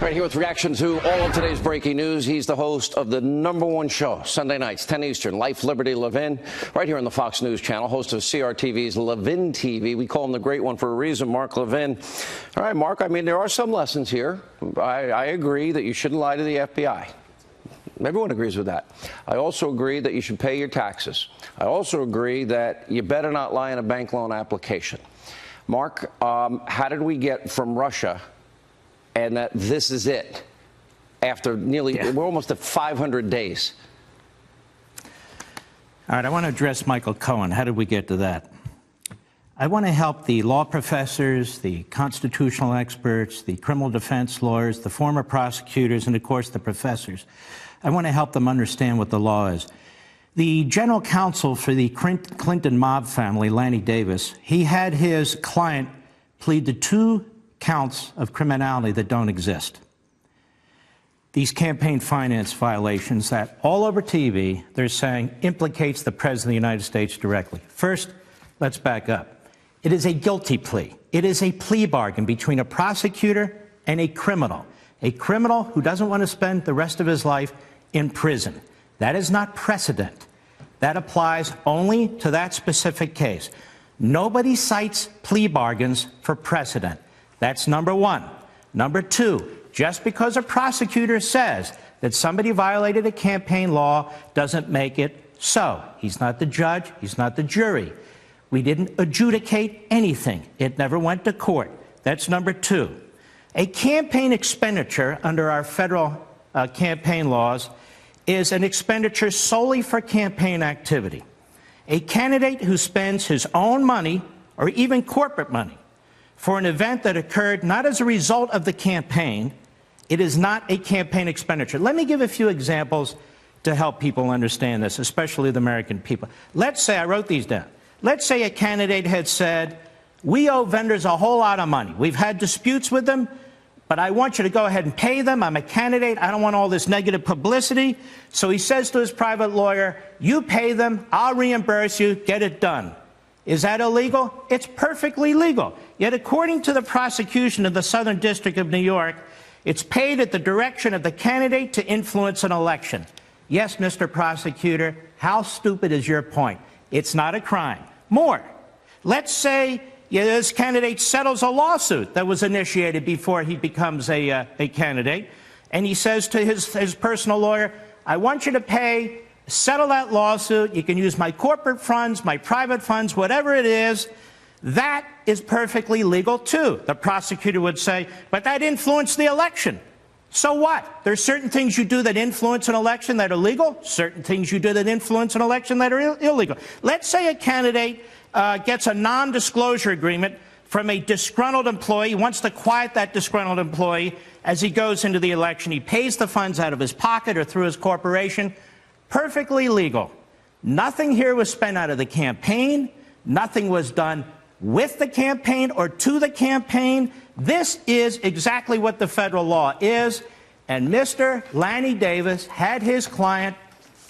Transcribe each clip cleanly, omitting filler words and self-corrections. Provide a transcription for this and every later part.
Right here with reaction to all of today's breaking news. He's the host of the #1 show, Sunday nights, 10 Eastern, Life, Liberty, Levin, right here on the Fox News channel, host of CRTV's Levin TV. We call him the Great One for a reason, Mark Levin. All right, Mark, I mean, there are some lessons here. I agree that you shouldn't lie to the FBI. Everyone agrees with that. I also agree that you should pay your taxes. I also agree that you better not lie in a bank loan application. Mark, how did we get from Russia and that this is it after we're almost at 500 days? All right, I want to address Michael Cohen. How did we get to that? I want to help the law professors, the constitutional experts, the criminal defense lawyers, the former prosecutors, and of course the professors. I want to help them understand what the law is. The general counsel for the Clinton mob family, Lanny Davis, he had his client plead to 2 counts of criminality that don't exist. These campaign finance violations that all over TV, they're saying implicates the President of the United States directly. First, let's back up. It is a guilty plea. It is a plea bargain between a prosecutor and a criminal who doesn't want to spend the rest of his life in prison. That is not precedent. That applies only to that specific case. Nobody cites plea bargains for precedent. That's number one. Number two, just because a prosecutor says that somebody violated a campaign law doesn't make it so. He's not the judge. He's not the jury. We didn't adjudicate anything. It never went to court. That's number two. A campaign expenditure under our federal campaign laws is an expenditure solely for campaign activity. A candidate who spends his own money or even corporate money for an event that occurred not as a result of the campaign, it is not a campaign expenditure. Let me give a few examples to help people understand this, especially the American people. Let's say, I wrote these down. Let's say a candidate had said, we owe vendors a whole lot of money. We've had disputes with them, but I want you to go ahead and pay them. I'm a candidate. I don't want all this negative publicity. So he says to his private lawyer, you pay them, I'll reimburse you, get it done. Is that illegal? It's perfectly legal. Yet according to the prosecution of the Southern District of New York, it's paid at the direction of the candidate to influence an election. Yes, Mr. Prosecutor, how stupid is your point? It's not a crime. More. Let's say this candidate settles a lawsuit that was initiated before he becomes a candidate, and he says to his personal lawyer, I want you to settle that lawsuit. You can use my corporate funds, my private funds, whatever it is. That is perfectly legal, too. The prosecutor would say, but that influenced the election. So what? There's certain things you do that influence an election that are legal, certain things you do that influence an election that are illegal. Let's say a candidate gets a non-disclosure agreement from a disgruntled employee. He wants to quiet that disgruntled employee as he goes into the election. He pays the funds out of his pocket or through his corporation. Perfectly legal. Nothing here was spent out of the campaign. Nothing was done with the campaign or to the campaign. This is exactly what the federal law is. And Mr. Lanny Davis had his client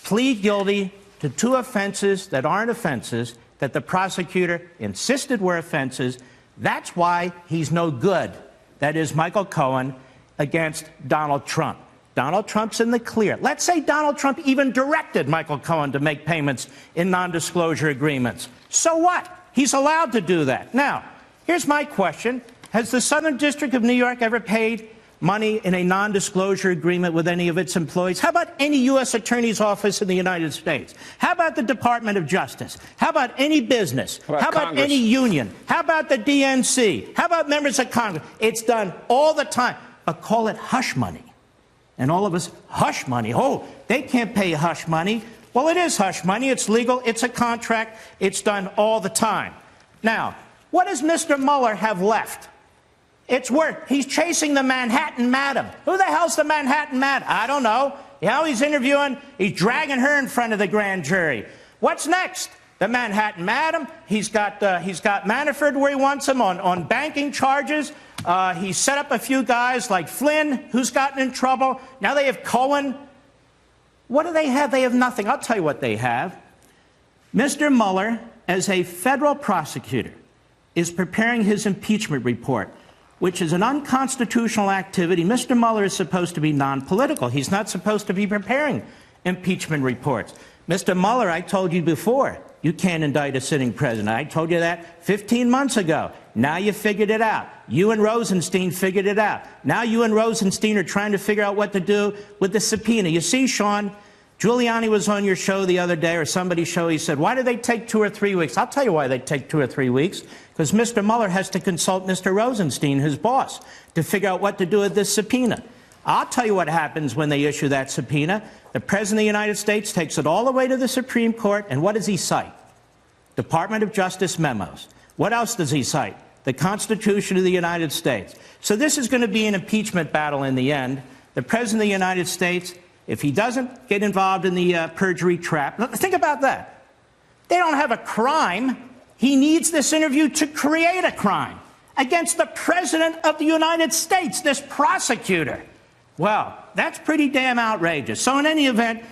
plead guilty to 2 offenses that aren't offenses that the prosecutor insisted were offenses. That's why he's no good. That is Michael Cohen against Donald Trump. Donald Trump's in the clear. Let's say Donald Trump even directed Michael Cohen to make payments in non-disclosure agreements. So what? He's allowed to do that. Now, here's my question. Has the Southern District of New York ever paid money in a non-disclosure agreement with any of its employees? How about any U.S. Attorney's Office in the United States? How about the Department of Justice? How about any business? How about any union? How about the DNC? How about members of Congress? It's done all the time. But call it hush money. And all of us, hush money. Oh, they can't pay hush money. Well, it is hush money. It's legal. It's a contract. It's done all the time. Now, what does Mr. Mueller have left? It's work. He's chasing the Manhattan Madam. Who the hell's the Manhattan Madam? I don't know. You know, he's interviewing, he's dragging her in front of the grand jury. What's next? The Manhattan Madam. He's got Manafort where he wants him on banking charges. He set up a few guys like Flynn, who's gotten in trouble. Now they have Cohen. What do they have? They have nothing. I'll tell you what they have. Mr. Mueller, as a federal prosecutor, is preparing his impeachment report. which is an unconstitutional activity. Mr. Mueller is supposed to be non-political. He's not supposed to be preparing impeachment reports. Mr. Mueller, I told you before, you can't indict a sitting president. I told you that 15 months ago. Now you figured it out. You and Rosenstein figured it out. Now you and Rosenstein are trying to figure out what to do with the subpoena. You see, Sean, Giuliani was on your show the other day, or somebody's show. He said, why do they take 2 or 3 weeks? I'll tell you why they take 2 or 3 weeks. Because Mr. Mueller has to consult Mr. Rosenstein, his boss, to figure out what to do with this subpoena. I'll tell you what happens when they issue that subpoena. The President of the United States takes it all the way to the Supreme Court, and what does he cite? Department of Justice memos. What else does he cite? The Constitution of the United States. So this is going to be an impeachment battle in the end. The President of the United States, if he doesn't get involved in the perjury trap, think about that. They don't have a crime. He needs this interview to create a crime against the President of the United States, this prosecutor. Well, that's pretty damn outrageous. So in any event,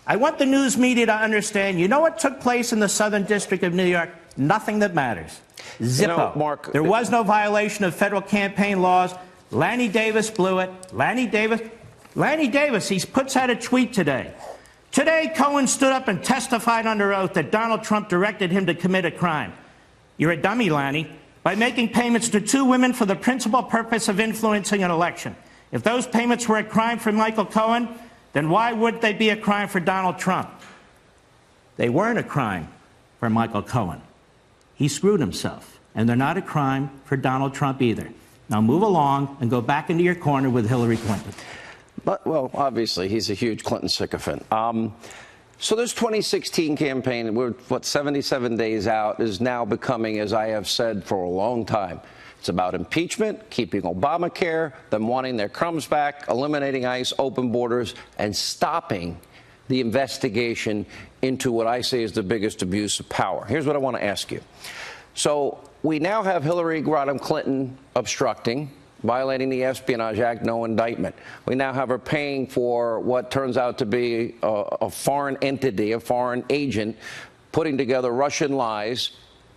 I want the news media to understand, you know what took place in the Southern District of New York? Nothing that matters. Zippo. You know, Mark, there was no violation of federal campaign laws. Lanny Davis blew it. Lanny Davis, he puts out a tweet today. Today, Cohen stood up and testified under oath that Donald Trump directed him to commit a crime. You're a dummy, Lanny, by making payments to 2 women for the principal purpose of influencing an election. If those payments were a crime for Michael Cohen, then why would they be a crime for Donald Trump? They weren't a crime for Michael Cohen. He screwed himself, and they're not a crime for Donald Trump either. Now move along and go back into your corner with Hillary Clinton. But, well, obviously, he's a huge Clinton sycophant. So this 2016 campaign, we're, 77 days out, is now becoming, as I have said for a long time, it's about impeachment, keeping Obamacare, them wanting their crumbs back, eliminating ICE, open borders, and stopping the investigation into what I say is the biggest abuse of power. Here's what I want to ask you. So we now have Hillary Rodham Clinton obstructing, violating the Espionage Act, no indictment. We now have her paying for what turns out to be a foreign entity, a foreign agent, putting together Russian lies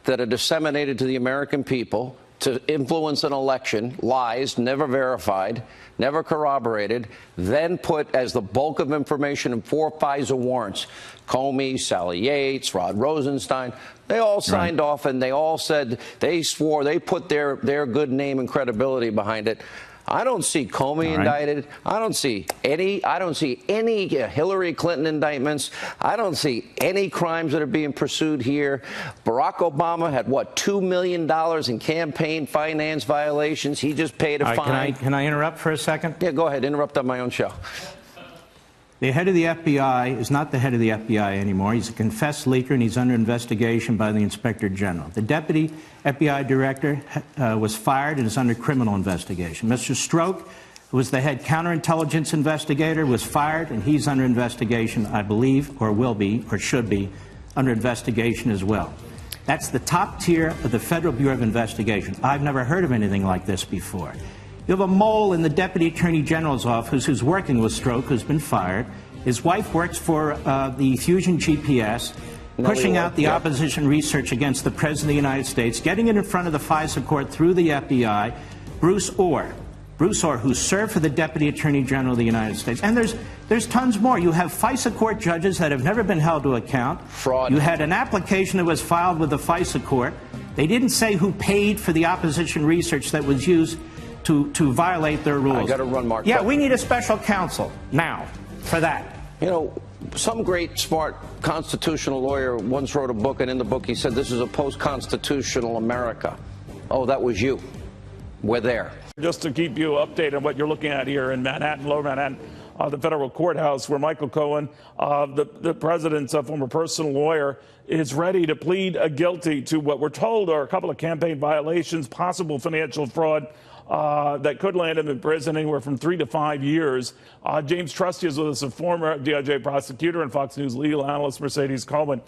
that are disseminated to the American people to influence an election, lies never verified, never corroborated, then put as the bulk of information in 4 FISA warrants. Comey, Sally Yates, Rod Rosenstein, they all signed off, and they all said, they swore, they put their good name and credibility behind it. I don't see Comey indicted. I don't see any Hillary Clinton indictments. I don't see any crimes that are being pursued here. Barack Obama had, what, $2 million in campaign finance violations. He just paid a fine. Can I interrupt for a second? Yeah, go ahead. Interrupt on my own show. The head of the FBI is not the head of the FBI anymore. He's a confessed leaker, and he's under investigation by the Inspector General. The deputy FBI director was fired and is under criminal investigation. Mr. Strzok, who was the head counterintelligence investigator, was fired, and he's under investigation, I believe, or will be, or should be, under investigation as well. That's the top tier of the Federal Bureau of Investigation. I've never heard of anything like this before. You have a mole in the Deputy Attorney General's office who's working with Strzok, who's been fired. His wife works for the Fusion GPS, pushing out the opposition research against the President of the United States, getting it in front of the FISA court through the FBI. Bruce Orr, who served for the Deputy Attorney General of the United States. And there's tons more. You have FISA court judges that have never been held to account. Fraud. You had an application that was filed with the FISA court. They didn't say who paid for the opposition research that was used to violate their rules. I got to run, Mark. Yeah, we need a special counsel now for that. You know, some great, smart constitutional lawyer once wrote a book, and in the book he said this is a post-constitutional America. Oh, that was you. We're there. Just to keep you updated on what you're looking at here in Manhattan, Lower Manhattan, the federal courthouse, where Michael Cohen, the president's former personal lawyer, is ready to plead guilty to what we're told are a couple of campaign violations, possible financial fraud that could land him in prison anywhere from 3 to 5 years. James Trusty is with us, a former DOJ prosecutor and Fox News legal analyst, Mercedes Coleman.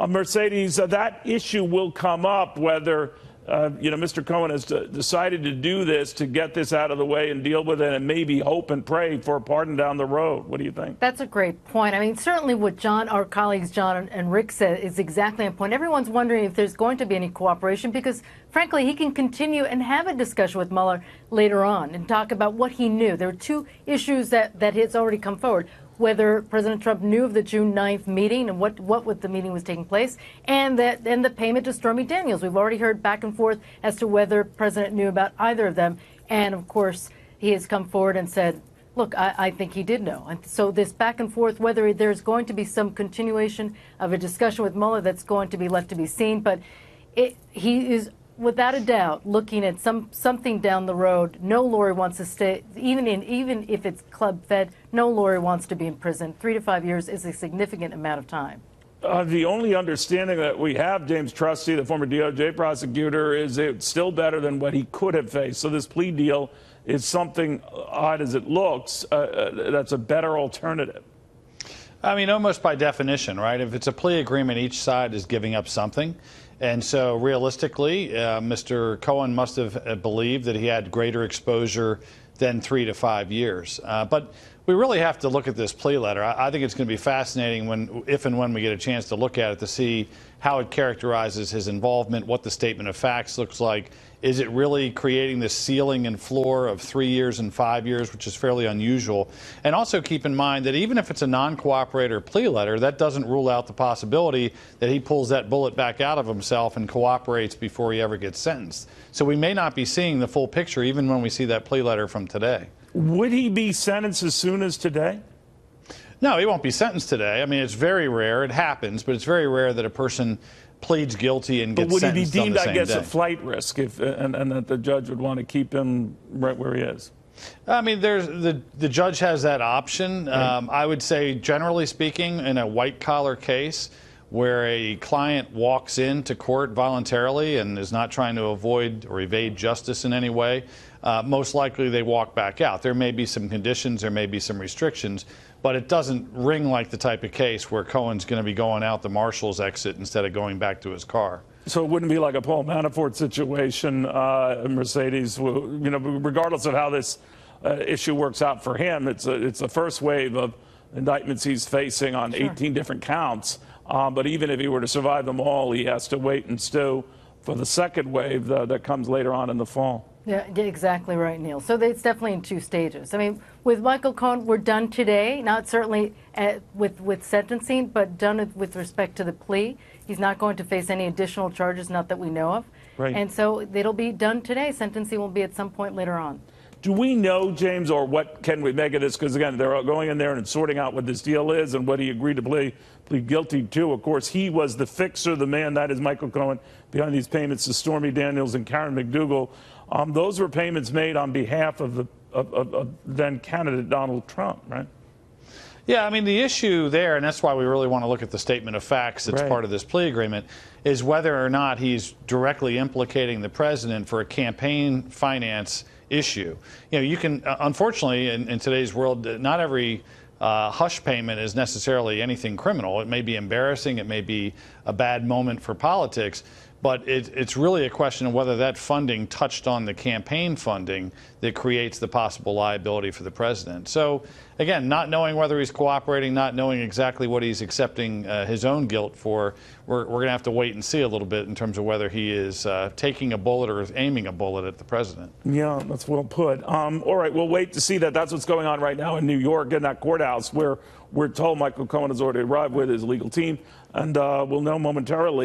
Mercedes, that issue will come up, whether Mr. Cohen has decided to do this to get this out of the way and deal with it and maybe hope and pray for a pardon down the road. What do you think? That's a great point. I mean, certainly what our colleagues John and Rick said is exactly on point. Everyone's wondering if there's going to be any cooperation because, frankly, he can continue and have a discussion with Mueller later on and talk about what he knew. There are two issues that has already come forward. Whether President Trump knew of the June 9th meeting and what the meeting was taking place, and the payment to Stormy Daniels. We've already heard back and forth as to whether the President knew about either of them. And, of course, he has come forward and said, look, I think he did know. And so this back and forth, whether there's going to be some continuation of a discussion with Mueller, that's going to be left to be seen. But he is, without a doubt, looking at something down the road. No lawyer wants to stay, even if it's club fed, no lawyer wants to be in prison. 3 to 5 years is a significant amount of time. The only understanding that we have, James Trusty, the former DOJ prosecutor, is it's still better than what he could have faced. So this plea deal is something, odd as it looks, that's a better alternative. I mean, almost by definition, right? If it's a plea agreement, each side is giving up something. And so realistically, Mr. Cohen must have believed that he had greater exposure than 3 to 5 years. But we really have to look at this plea letter. I think it's going to be fascinating if and when we get a chance to look at it to see how it characterizes his involvement, what the statement of facts looks like. Is it really creating this ceiling and floor of 3 years and 5 years, which is fairly unusual? And also keep in mind that even if it's a non-cooperator plea letter, that doesn't rule out the possibility that he pulls that bullet back out of himself and cooperates before he ever gets sentenced. So we may not be seeing the full picture even when we see that plea letter from today. Would he be sentenced as soon as today? No, he won't be sentenced today. I mean, it's very rare. It happens, but it's very rare that a person pleads guilty and gets sentenced on the same day. But would he be deemed, I guess, a flight risk and that the judge would want to keep him right where he is? I mean, the judge has that option. Right. I would say, generally speaking, in a white-collar case where a client walks into court voluntarily and is not trying to avoid or evade justice in any way, most likely they walk back out. There may be some conditions, there may be some restrictions, but it doesn't ring like the type of case where Cohen's going to be going out the marshal's exit instead of going back to his car. So it wouldn't be like a Paul Manafort situation, Mercedes, regardless of how this issue works out for him. It's the first wave of indictments he's facing on 18 different counts. But even if he were to survive them all, he has to wait and stew for the second wave that comes later on in the fall. Yeah, exactly right, Neil. So it's definitely in 2 stages. I mean, with Michael Cohen, we're done today. Not certainly with sentencing, but done with respect to the plea. He's not going to face any additional charges, not that we know of. Right. And so it'll be done today. Sentencing will be at some point later on. Do we know, James, or what can we make of this? Because, again, they're going in there and sorting out what this deal is and what he agreed to plead guilty to. Of course, he was the fixer, the man, that is Michael Cohen, behind these payments to Stormy Daniels and Karen McDougal. Those were payments made on behalf of then candidate Donald Trump, right? Yeah, I mean, the issue there, and that's why we really want to look at the statement of facts that's part of this plea agreement, is whether or not he's directly implicating the president for a campaign finance issue. You know, you can, unfortunately, in today's world, not every hush payment is necessarily anything criminal. It may be embarrassing, it may be a bad moment for politics, but it's really a question of whether that funding touched on the campaign funding that creates the possible liability for the president. So, again, not knowing whether he's cooperating, not knowing exactly what he's accepting his own guilt for, we're going to have to wait and see a little bit in terms of whether he is taking a bullet or aiming a bullet at the president. Yeah, that's well put. All right, we'll wait to see that. That's what's going on right now in New York in that courthouse where we're told Michael Cohen has already arrived with his legal team, and we'll know momentarily.